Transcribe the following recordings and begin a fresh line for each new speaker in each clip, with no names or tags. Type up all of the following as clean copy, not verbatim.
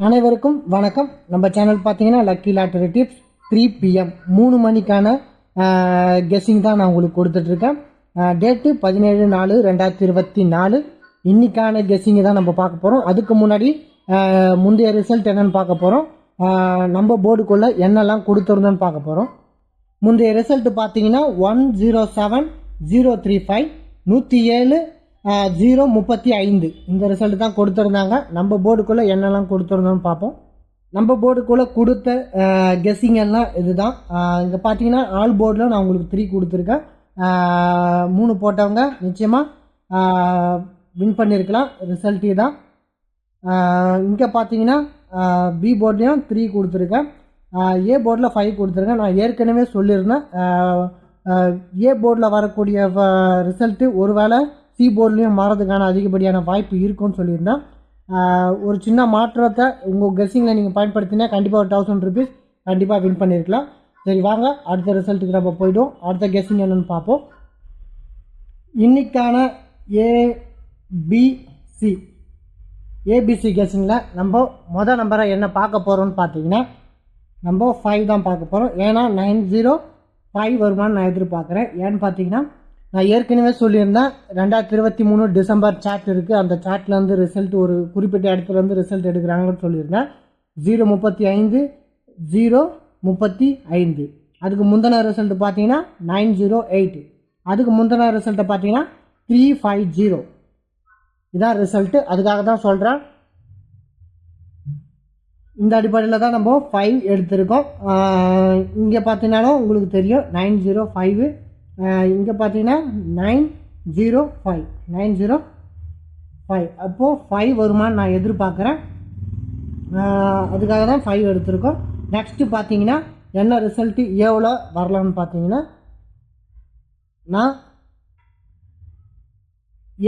அனைவருக்கும் வணக்கம். நம்ம சேனல் பார்த்தீங்கன்னா லக்கி லாட்டரி டிப்ஸ் 3 PM 3 மணிக்கான கெஸ்ஸிங் தான் நான் உங்களுக்கு கொடுத்துட்ருக்கேன். டேட்டு 17/4/2024. இன்னைக்கான கெஸ்ஸிங்கை தான் நம்ம பார்க்க போகிறோம். அதுக்கு முன்னாடி முந்தைய ரிசல்ட் என்னென்னு பார்க்க போகிறோம். நம்ம போர்டுக்குள்ளே என்னெல்லாம் கொடுத்துருந்தோன்னு பார்க்க போகிறோம். முந்தைய ரிசல்ட் பார்த்தீங்கன்னா 107,035 107 035 இந்த ரிசல்ட் தான் கொடுத்துருந்தாங்க. நம்ம போர்டுக்குள்ளே என்னெல்லாம் கொடுத்துருந்தோம்னு பார்ப்போம். நம்ம போர்டுக்குள்ளே கொடுத்த கெஸ்ஸிங் எல்லாம் இதுதான். இங்கே பார்த்தீங்கன்னா ஆல் போர்டில் நான் உங்களுக்கு 3 கொடுத்துருக்கேன். 3 போட்டவங்க நிச்சயமாக வின் பண்ணியிருக்கலாம். ரிசல்ட் தான். இங்கே பார்த்தீங்கன்னா பி போர்ட்லேயும் 3 கொடுத்துருக்கேன். ஏ போர்டில் 5 கொடுத்துருக்கேன். நான் ஏற்கனவே சொல்லியிருந்தேன் ஏ போர்டில் வரக்கூடிய ரிசல்ட்டு ஒருவேளை சி போர்ட்லேயும் மாறதுக்கான அதிகப்படியான வாய்ப்பு இருக்குன்னு சொல்லியிருந்தேன். ஒரு சின்ன மாற்றத்தை உங்கள் கெஸ்ஸிங்கில் நீங்கள் பயன்படுத்தினா கண்டிப்பாக ஒரு 1000 rupees கண்டிப்பாக வின் பண்ணியிருக்கலாம். சரி வாங்க அடுத்த ரிசல்ட்டுக்கு நம்ம போய்டும். அடுத்த கெஸ்ஸிங் என்னென்னு பார்ப்போம். இன்னைக்கான ஏபிசி கெஸ்ஸிங்கில் நம்ம மொதல் நம்பரை என்ன பார்க்க போகிறோம்னு பார்த்தீங்கன்னா நம்ம 5 தான் பார்க்க போகிறோம். ஏன்னா 905 வருமானு நான் எதிர்பார்க்குறேன். ஏன்னு பார்த்தீங்கன்னா நான் ஏற்கனவே சொல்லியிருந்தேன் 2023 டிசம்பர் சார்ட் இருக்குது. அந்த சார்ட்லேருந்து ரிசல்ட் ஒரு குறிப்பிட்ட இடத்துலேருந்து ரிசல்ட் எடுக்கிறாங்கன்னு சொல்லியிருந்தேன். 035 035. அதுக்கு முந்தின ரிசல்ட் பார்த்தீங்கன்னா 908. அதுக்கு முந்தின ரிசல்ட்டை பார்த்தீங்கன்னா 350. இதான் ரிசல்ட்டு. அதுக்காக தான் சொல்கிறேன். இந்த அடிப்படையில் தான் நம்ம 5 எடுத்திருக்கோம். இங்கே பார்த்தீங்கன்னாலும் உங்களுக்கு தெரியும் 905. இங்கே பார்த்தீங்கன்னா 905. அப்போது 5 வருமானு நான் எதிர்பார்க்குறேன். அதுக்காக தான் 5 எடுத்திருக்கோம். நெக்ஸ்ட்டு பார்த்தீங்கன்னா என்ன ரிசல்ட்டு எவ்வளோ வரலான்னு பார்த்தீங்கன்னா நான்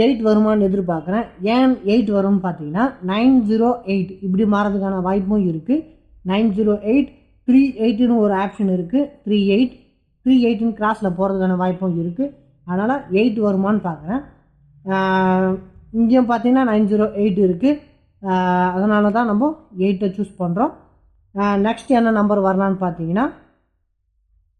8 வருமானு எதிர்பார்க்குறேன். ஏன் 8 வரும்னு பார்த்தீங்கன்னா 908 இப்படி மாறதுக்கான வாய்ப்பும் இருக்குது. 908 38ன்னு ஒரு ஆப்ஷன் இருக்குது. 38ன்னு கிராஸில் போகிறதுக்கான வாய்ப்பும் இருக்குது. அதனால் 8 வருமானு பார்க்குறேன். இங்கேயும் பார்த்தீங்கன்னா 908 இருக்குது. அதனால தான் நம்ம 8 சூஸ் பண்ணுறோம். நெக்ஸ்ட் என்ன நம்பர் வரலான்னு பார்த்தீங்கன்னா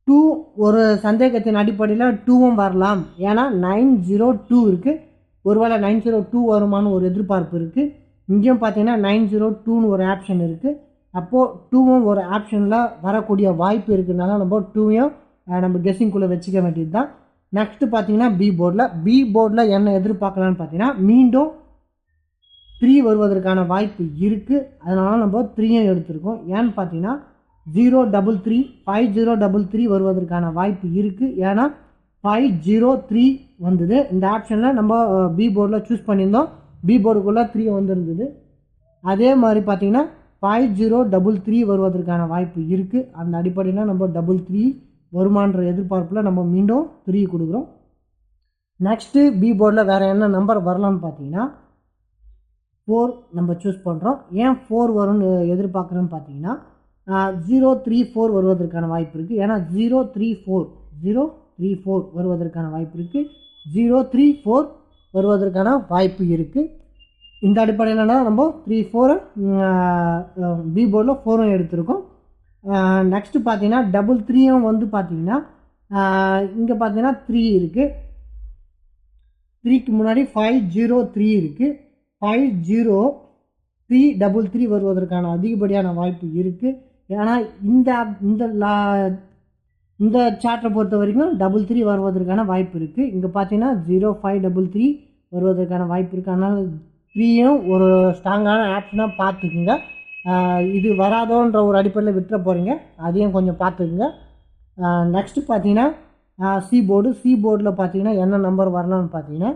2. ஒரு சந்தேகத்தின் அடிப்படையில் 2வும் வரலாம். ஏன்னா 902 இருக்குது. ஒருவேளை 902 வருமானு ஒரு எதிர்பார்ப்பு இருக்குது. இங்கேயும் பார்த்தீங்கன்னா 902ன்னு ஒரு ஆப்ஷன் இருக்குது. அப்போது 2வும் ஒரு ஆப்ஷனில் வரக்கூடிய வாய்ப்பு இருக்குதுனால நம்ம 2வையும் நம்ம கெஸ்ஸிங்குள்ளே வச்சுக்க வேண்டியது தான். நெக்ஸ்ட்டு பார்த்தீங்கன்னா பி போர்டில் என்ன எதிர்பார்க்கலான்னு பார்த்தீங்கன்னா மீண்டும் 3 வருவதற்கான வாய்ப்பு இருக்குது. அதனால நம்ம 3யும் எடுத்திருக்கோம். ஏன்னு பார்த்தீங்கன்னா 033 5033 வருவதற்கான வாய்ப்பு இருக்குது. ஏன்னா 503 வந்தது. இந்த ஆப்ஷனில் நம்ம பி போர்டில் சூஸ் பண்ணியிருந்தோம். பி போர்டுக்குள்ளே 3 வந்துருந்தது. அதே மாதிரி பார்த்தீங்கன்னா 5033 வருவதற்கான வாய்ப்பு இருக்குது. அந்த அடிப்படையில் நம்ம 33 வருமானன்ற எதிர்பார்ப்பில் நம்ம மீண்டும் 3 கொடுக்குறோம். நெக்ஸ்ட்டு பி போர்டில் வேறு என்ன நம்பர் வரலான்னு பார்த்தீங்கன்னா 4 நம்ம சூஸ் பண்ணுறோம். ஏன் 4 வரும்னு எதிர்பார்க்குறோன்னு பார்த்தீங்கன்னா 034 வருவதற்கான வாய்ப்பு இருக்குது. ஏன்னா 034 வருவதற்கான வாய்ப்பு இருக்குது. 034 வருவதற்கான வாய்ப்பு இருக்குது. இந்த அடிப்படையில் நம்ம 34 பி போர்டில் 4ம் எடுத்திருக்கோம். நெக்ஸ்ட்டு பார்த்தீங்கன்னா 33யும் வந்து பார்த்தீங்கன்னா இங்கே பார்த்தீங்கன்னா 3 இருக்குது. 3க்கு முன்னாடி 503 இருக்குது. 50333 வருவதற்கான அதிகப்படியான வாய்ப்பு இருக்குது. ஏன்னா இந்த சார்ட்டை பொறுத்த வரைக்கும் 33 வருவதற்கான வாய்ப்பு இருக்குது. இங்கே பார்த்தீங்கன்னா 0533 வருவதற்கான வாய்ப்பு இருக்குது. அதனால் 3யும் ஒரு ஸ்ட்ராங்கான ஆப்ஷனாக பார்த்துக்குங்க. இது வராதோன்ற ஒரு அடிப்படையில் விட்டுற போகிறீங்க. அதையும் கொஞ்சம் பார்த்துக்குங்க. நெக்ஸ்ட்டு பார்த்தீங்கன்னா சி போர்டில் பார்த்தீங்கன்னா என்ன நம்பர் வரலான்னு பார்த்தீங்கன்னா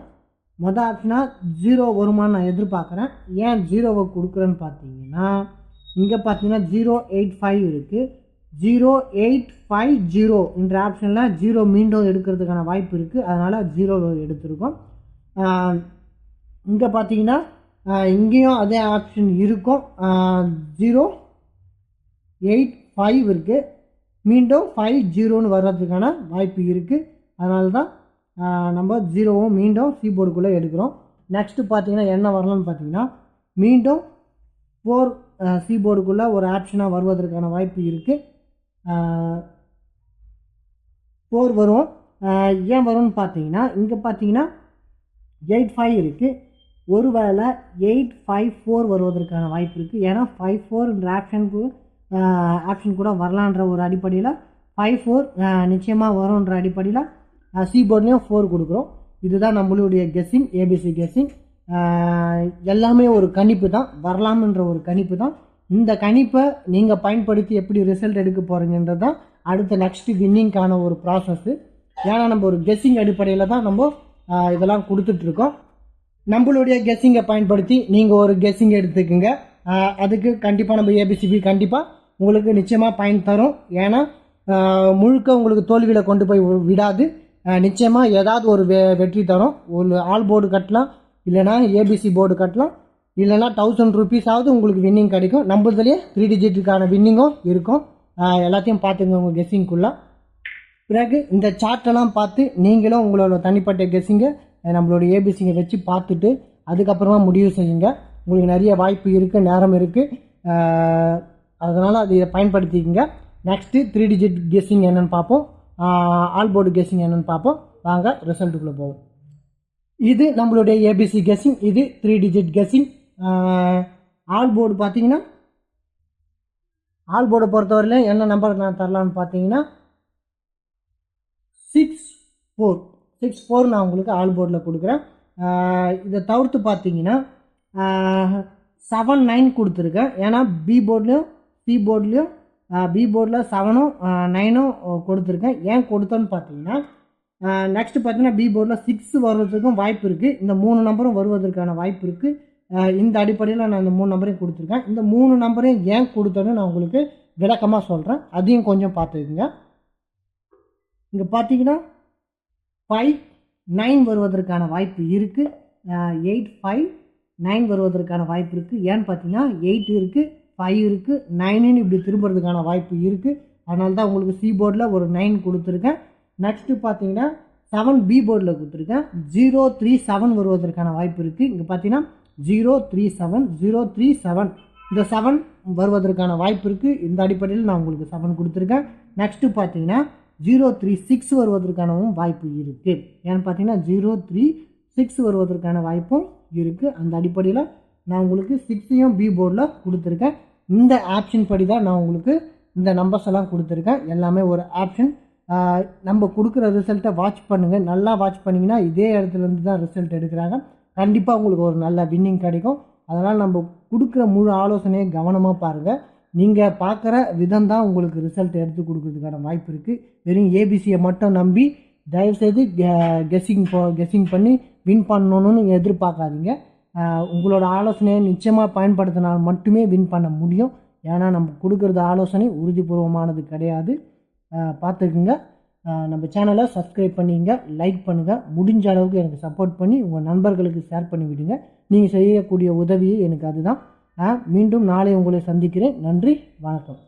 மொதல் ஆப்ஷனாக 0 வருமானு நான் எதிர்பார்க்குறேன். ஏன் 0வை கொடுக்குறேன்னு பார்த்தீங்கன்னா இங்கே பார்த்தீங்கன்னா 085 இருக்குது. 0850 என்ற ஆப்ஷனில் 0 மீண்டும் எடுக்கிறதுக்கான வாய்ப்பு இருக்குது. அதனால் 0 எடுத்திருக்கோம். இங்கே பார்த்தீங்கன்னா இங்கேயும் அதே ஆப்ஷன் இருக்கும். 085 இருக்குது. மீண்டும் 50ன்னு வர்றதுக்கான வாய்ப்பு இருக்குது. அதனால தான் நம்ம 0வும் மீண்டும் சி போர்டுக்குள்ளே எடுக்கிறோம். நெக்ஸ்ட்டு பார்த்தீங்கன்னா என்ன வரலான்னு பார்த்தீங்கன்னா மீண்டும் 4 சி போர்டுக்குள்ளே ஒரு ஆப்ஷனாக வருவதற்கான வாய்ப்பு இருக்குது. 4 வரும். ஏன் வரும்னு பார்த்தீங்கன்னா இங்கே பார்த்தீங்கன்னா 8-5 இருக்குது. ஒருவேளை 8-5-4 வருவதற்கான வாய்ப்பு இருக்குது. ஏன்னா 5-4ன்ற ஆப்ஷன் கூட வரலான்ற ஒரு அடிப்படையில் 5-4 நிச்சயமாக வரும்ன்ற அடிப்படையில் சி போர்ட்லேயும் 4 கொடுக்குறோம். இதுதான் நம்மளுடைய கெஸ்ஸிங், ஏபிசி கெஸ்ஸிங். எல்லாமே ஒரு கணிப்பு தான், வரலாம்ன்ற ஒரு கணிப்பு தான். இந்த கணிப்பை நீங்கள் பயன்படுத்தி எப்படி ரிசல்ட் எடுக்க போகிறீங்கன்றது தான் அடுத்த நெக்ஸ்ட் வின்னிங்கான ஒரு ப்ராசஸ்ஸு. ஏன்னா நம்ம ஒரு கெஸ்ஸிங் அடிப்படையில் தான் நம்ம இதெல்லாம் கொடுத்துட்ருக்கோம். நம்மளுடைய கெஸ்ஸிங்கை பயன்படுத்தி நீங்கள் ஒரு கெஸ்ஸிங் எடுத்துக்கோங்க. அதுக்கு கண்டிப்பாக நம்ம ஏபிசிபி கண்டிப்பாக உங்களுக்கு நிச்சயமாக பயன் தரும். ஏன்னா முழுக்க உங்களுக்கு தோல்வியில் கொண்டு போய் விடாது. நிச்சயமாக ஏதாவது ஒரு வெற்றி தரும். ஒரு ஆல் போர்டு கட்டலாம், இல்லைனா ஏபிசி போர்டு கட்டலாம், இல்லைனா 1000 ரூபீஸாவது உங்களுக்கு வின்னிங் கிடைக்கும். நம்மளதுலேயே 3 டிஜிட்டுக்கான வின்னிங்கும் இருக்கும். எல்லாத்தையும் பார்த்துங்க உங்கள் கெஸ்ஸிங்குள்ளே. பிறகு இந்த சார்ட்டெல்லாம் பார்த்து நீங்களும் உங்களோட தனிப்பட்ட கெஸ்ஸிங்கை நம்மளோட ஏபிசிங்கை வச்சு பார்த்துட்டு அதுக்கப்புறமா முடிவு செய்யுங்க. உங்களுக்கு நிறைய வாய்ப்பு இருக்குது, நேரம் இருக்குது. அதனால் அதை பயன்படுத்திக்கங்க. நெக்ஸ்ட்டு 3 டிஜிட் கெஸ்ஸிங் என்னென்னு பார்ப்போம், ஆல் போர்டு கெஸ்ஸிங் என்னென்னு பார்ப்போம். வாங்க ரிசல்ட்டுக்குள்ளே போவோம். இது நம்மளுடைய ஏபிசி கெஸ்ஸிங், இது 3 டிஜிட் கெஸ்ஸிங். ஆல் போர்டு பார்த்தீங்கன்னா ஆல் போர்டை பொறுத்தவரையிலும் என்ன நம்பர் நான் தரலான்னு பார்த்தீங்கன்னா 6-4 நான் உங்களுக்கு ஆல் போர்டில் கொடுக்குறேன். இதை தவிர்த்து பார்த்தீங்கன்னா 7-9 கொடுத்துருக்கேன். ஏன்னா பி போர்ட்லேயும் சி போர்ட்லேயும் பி போர்டில் 7ம் 9ம் கொடுத்துருக்கேன். ஏன் கொடுத்தோன்னு பார்த்தீங்கன்னா நெக்ஸ்ட்டு பார்த்தீங்கன்னா பி போர்டில் 6 வருவதற்கும் வாய்ப்பு இருக்குது. இந்த 3 நம்பரும் வருவதற்கான வாய்ப்பு இருக்குது. இந்த அடிப்படையில் நான் இந்த 3 நம்பரையும் கொடுத்துருக்கேன். இந்த 3 நம்பரையும் ஏன் கொடுத்தோன்னு நான் உங்களுக்கு விளக்கமாக சொல்கிறேன். அதையும் கொஞ்சம் பார்த்துக்குங்க. இங்கே பார்த்தீங்கன்னா 5-9 வருவதற்கான வாய்ப்பு இருக்குது. 8-5-9 வருவதற்கான வாய்ப்பு இருக்குது. ஏன்னு பார்த்தீங்கன்னா 8 இருக்குது, 5 இருக்குது, 9ன்னு இப்படி திரும்புறதுக்கான வாய்ப்பு இருக்குது. அதனால தான் உங்களுக்கு சி போர்டில் ஒரு 9 கொடுத்துருக்கேன். நெக்ஸ்ட்டு பார்த்தீங்கன்னா 7 பி போர்டில் கொடுத்துருக்கேன். 0-3-7 வருவதற்கான வாய்ப்பு இருக்குது. இங்கே பார்த்தீங்கன்னா 0-3-7 இந்த 7 வருவதற்கான வாய்ப்பு இருக்குது. இந்த அடிப்படையில் நான் உங்களுக்கு 7 கொடுத்துருக்கேன். நெக்ஸ்ட்டு பார்த்தீங்கன்னா 0-3-6 வருவதற்கானவும் வாய்ப்பு இருக்குது. ஏன்னு பார்த்தீங்கன்னா 0-3-6 வருவதற்கான வாய்ப்பும் இருக்குது. அந்த அடிப்படையில் நான் உங்களுக்கு 6ஐயும் பி போர்டில் கொடுத்துருக்கேன். இந்த ஆப்ஷன் படி தான் நான் உங்களுக்கு இந்த நம்பர்ஸ் எல்லாம் கொடுத்துருக்கேன். எல்லாமே ஒரு ஆப்ஷன். நம்ம கொடுக்குற ரிசல்ட்டை வாட்ச் பண்ணுங்கள். நல்லா வாட்ச் பண்ணிங்கன்னா இதே இடத்துலேருந்து தான் ரிசல்ட் எடுக்கிறாங்க. கண்டிப்பாக உங்களுக்கு ஒரு நல்ல வின்னிங் கிடைக்கும். அதனால் நம்ம கொடுக்குற முழு ஆலோசனையை கவனமாக பாருங்கள். நீங்கள் பார்க்குற விதம் தான் உங்களுக்கு ரிசல்ட் எடுத்து கொடுக்கறதுக்கான வாய்ப்பு இருக்குது. வெறும் ஏபிசியை மட்டும் நம்பி தயவுசெய்து கெஸ்ஸிங் பண்ணி வின் பண்ணணும்னு எதிர்பார்க்காதீங்க. உங்களோட ஆலோசனையை நிச்சயமாக பயன்படுத்தினால் மட்டுமே வின் பண்ண முடியும். ஏன்னா நம்ம கொடுக்குறது ஆலோசனை உறுதிபூர்வமானது கிடையாது. பார்த்துக்குங்க. நம்ம சேனலை சப்ஸ்கிரைப் பண்ணிங்க, லைக் பண்ணுங்கள். முடிஞ்ச அளவுக்கு எனக்கு சப்போர்ட் பண்ணி உங்கள் நண்பர்களுக்கு ஷேர் பண்ணி விடுங்க. நீங்கள் செய்யக்கூடிய உதவியே எனக்கு அதுதான். மீண்டும் நாளை உங்களை சந்திக்கிறேன். நன்றி, வணக்கம்.